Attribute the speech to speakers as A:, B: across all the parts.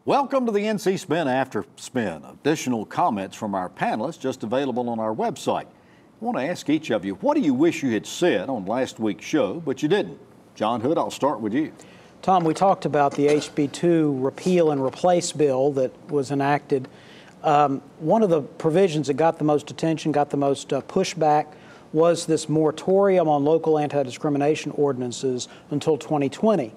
A: Welcome to the NC Spin After Spin. Additional comments from our panelists just available on our website. I want to ask each of you, what do you wish you had said on last week's show, but you didn't? John Hood, I'll start with you.
B: Tom, we talked about the HB2 repeal and replace bill that was enacted. One of the provisions that got the most attention, got the most pushback, was this moratorium on local anti-discrimination ordinances until 2020.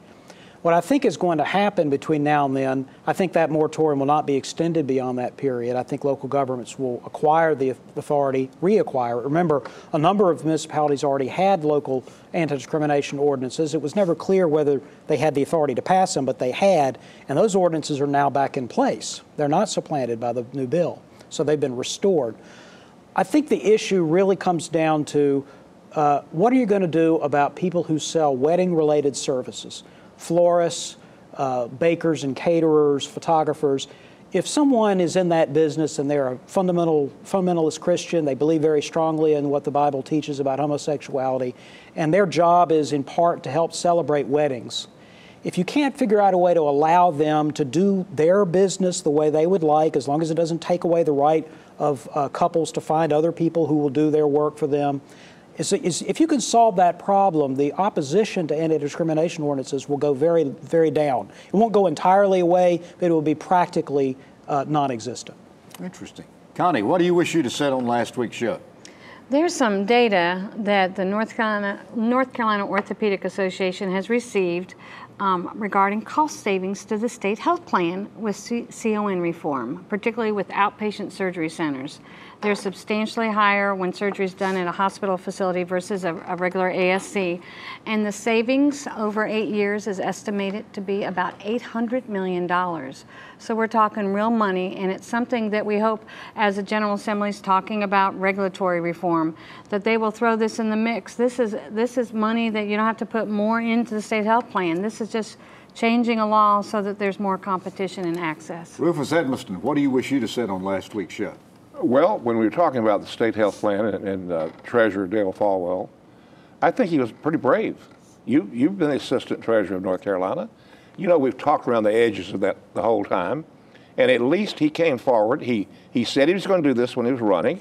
B: What I think is going to happen between now and then, I think that moratorium will not be extended beyond that period. I think local governments will acquire the authority, reacquire it. Remember, a number of municipalities already had local anti-discrimination ordinances. It was never clear whether they had the authority to pass them, but they had, and those ordinances are now back in place. They're not supplanted by the new bill, so they've been restored. I think the issue really comes down to what are you going to do about people who sell wedding-related services? Florists, bakers and caterers, photographers. If someone is in that business and they're a fundamentalist Christian, they believe very strongly in what the Bible teaches about homosexuality, and their job is in part to help celebrate weddings. If you can't figure out a way to allow them to do their business the way they would like, as long as it doesn't take away the right of couples to find other people who will do their work for them, if you can solve that problem, the opposition to anti-discrimination ordinances will go very, very down. It won't go entirely away, but it will be practically non-existent.
A: Interesting. Connie, what do you wish you'd have said on last week's show?
C: There's some data that the North Carolina Orthopedic Association has received regarding cost savings to the state health plan with CON reform, particularly with outpatient surgery centers. They're substantially higher when surgery is done in a hospital facility versus a regular ASC. And the savings over 8 years is estimated to be about $800 million. So we're talking real money, and it's something that we hope, as the General Assembly is talking about regulatory reform, that they will throw this in the mix. This is money that you don't have to put more into the state health plan. This is just changing a law so that there's more competition and access.
A: Rufus Edmiston, what do you wish you'd have said on last week's show?
D: Well, when we were talking about the state health plan and Treasurer Dale Folwell, I think he was pretty brave. You've been the assistant treasurer of North Carolina. You know, we've talked around the edges of that the whole time, and at least he came forward. He said he was going to do this when he was running.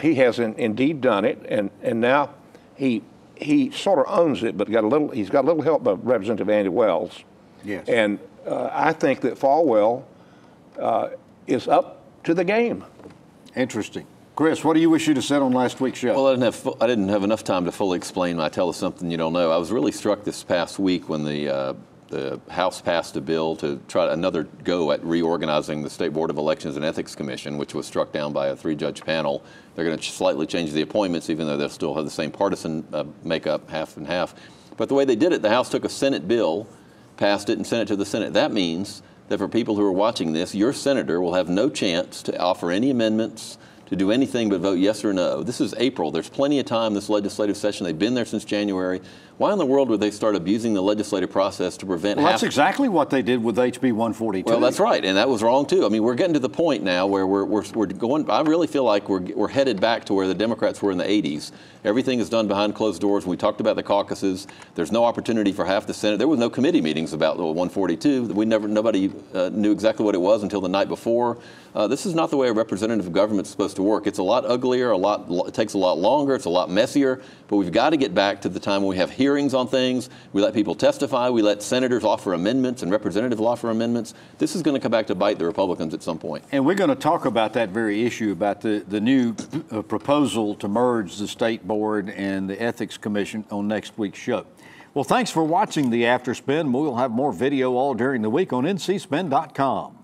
D: He has indeed done it, and now he sort of owns it, but he's got a little help by Representative Andy Wells.
A: Yes.
D: And I think that Folwell is up to the game.
A: Interesting. Chris, what do you wish you'd have said on last week's show?
E: Well, I didn't have enough time to fully explain my tell us something you don't know. I was really struck this past week when the House passed a bill to try another go at reorganizing the State Board of Elections and Ethics Commission, which was struck down by a 3-judge panel. They're going to slightly change the appointments, even though they'll still have the same partisan makeup, half and half. But the way they did it, the House took a Senate bill, passed it, and sent it to the Senate. That means that for people who are watching this, your senator will have no chance to offer any amendments, to do anything but vote yes or no. This is April. There's plenty of time this legislative session. They've been there since January. Why in the world would they start abusing the legislative process to prevent
A: Well, that's exactly what they did with HB 142.
E: Well, that's right, and that was wrong too. I mean, we're getting to the point now where we're going. I really feel like we're headed back to where the Democrats were in the 80s. Everything is done behind closed doors. When we talked about the caucuses, there's no opportunity for half the Senate. There was no committee meetings about the 142. Nobody knew exactly what it was until the night before. This is not the way a representative government is supposed to work. It's a lot uglier. It takes a lot longer. It's a lot messier. But we've got to get back to the time when we have hearings on things. We let people testify. We let senators offer amendments and representatives offer amendments. This is going to come back to bite the Republicans at some point.
A: And we're going to talk about that very issue, about the new proposal to merge the State Board and the Ethics Commission on next week's show. Well, thanks for watching the After Spin. We'll have more video all during the week on ncspin.com.